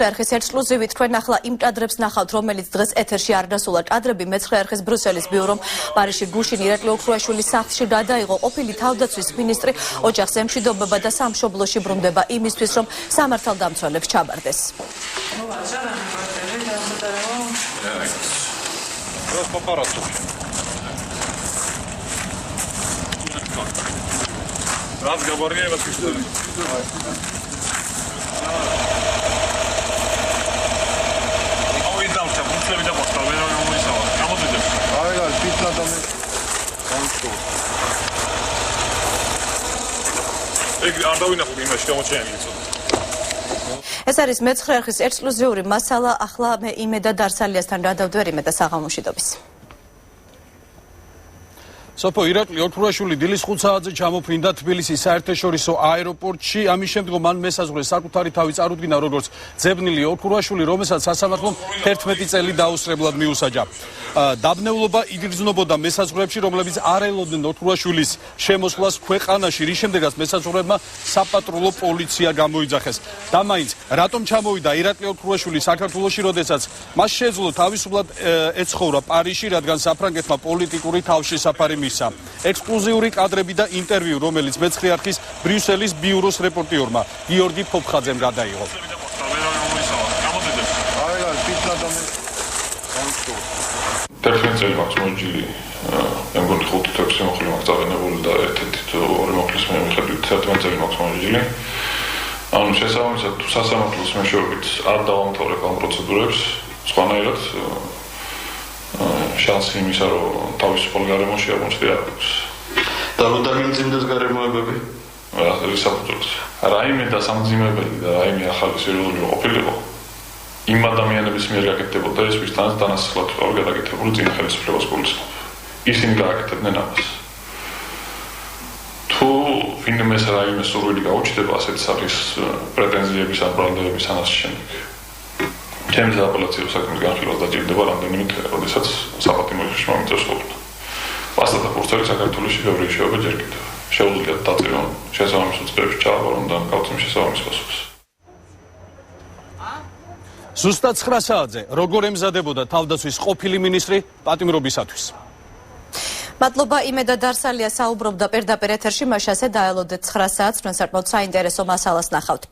მეცხრე არხის ექსკლუზივით თქვენ ახლა იმ კადრებს ნახავთ, რომელიც დღეს ეთერში არ დასულა კადრები. მეცხრე არხის ბრიუსელის ბიურომ პარიზში გუშინ ირაკლი ოქრუაშვილის სახლში გადაიღო ყოფილი თავდაცვის მინისტრი. ოჯახს ემშვიდობება და სამშობლოში ბრუნდება იმისთვის, რომ სამართალდამცველებს ჩაბარდეს. ეს არის მეცხრე არხის ექსკლუზიური მასალა. ახლა მე იმედა დარსალიასთან გადავდვერ იმედა საღამომშვიდობის. სოფო ირაკლი ოქრუაშვილი დილის 5 საათზე ჩამოფრინდა თბილისის საერთაშორისო აეროპორტში. ამის შემდგომ მან მესაზღვრე საკუთარი თავი წარუდგინა როგორც ძებნილი ოქრუაშვილი, რომელსაც სასამართლომ 11 წელი დაუსწრებლად მიუსაჯა. დაბნეულობა იგრძნობოდა მესაზღვრეებში, რომლებიც არ ელოდნენ ოქრუაშვილის შემოსვლას ქვეყანაში, რის შემდეგაც მესაზღვრეებმა საპატრულო პოლიცია გამოიძახეს. და მაინც რატომ ჩამოვიდა ირაკლი ოქრუაშვილი საქართველოში, როდესაც მას შეეძლო თავისუფლად ეცხოვრა პარიზში, რადგან საფრანგეთმა პოლიტიკური თავშესაფარი მისცა. ექსკლუზიური კადრები და ინტერვიუ, რომელიც მეცხრე არხის ბრიუსელის ბიუროს რეპორტიორმა გიორგი ფოფხაძემ გადაიღო. Terfențel maximojili, am gândit că tot ce am făcut asta nevoie de atât ori maxim am făcut terfențel maximojili. Am șesam să tu să am plus mai șorbit ar da am tore cam procedurări, spanailat, șanse mi s-ar tavi spolgare moși am știat. Dar nu dar mințim dezgare mai bebe. Risaputros. Raime da samdzimebeli da raime ახალი სერიოზული ყოფილიყო. იმ ადამიანების მიერ გაკეთებოდა ეს ვისთან დანასახლად ყავ გადაკეთებული წინა ხელისუფლებას პოლიციამ. ისინი გააკეთებდნენ ამას. თუ ვინმეს რაიმე სურვილი გაუჩნდება ასეთ სახის პრეტენზიების ან ბრალდებების ანას შემდეგ. ჩემს აპელაციურ საქმეს განხილვას დაჭირდება რამდენიმე დღე, როდესაც საპატიმრო შეშმა მიწევს ხოლმე. პასტათა ფურცელი საქართველოში ბევრი შეობა ჯერ კიდევ. შეუძლიათ დაწერონ შესაბამის უწყებებში ჩააბარონ და გავცემ შესაბამის პასუხს. ზუსტად 9 საათზე როგორ ემზადებოდა თავდაცვის ყოფილი მინისტრი პატიმრობისათვის. მადლობა იმედა დარსალია საუბრობდა პირდაპირ ეთერში, მას ასე დაელოდეთ 9 საათს, ჩვენ საკმაოდ საინტერესო მასალას ნახავთ.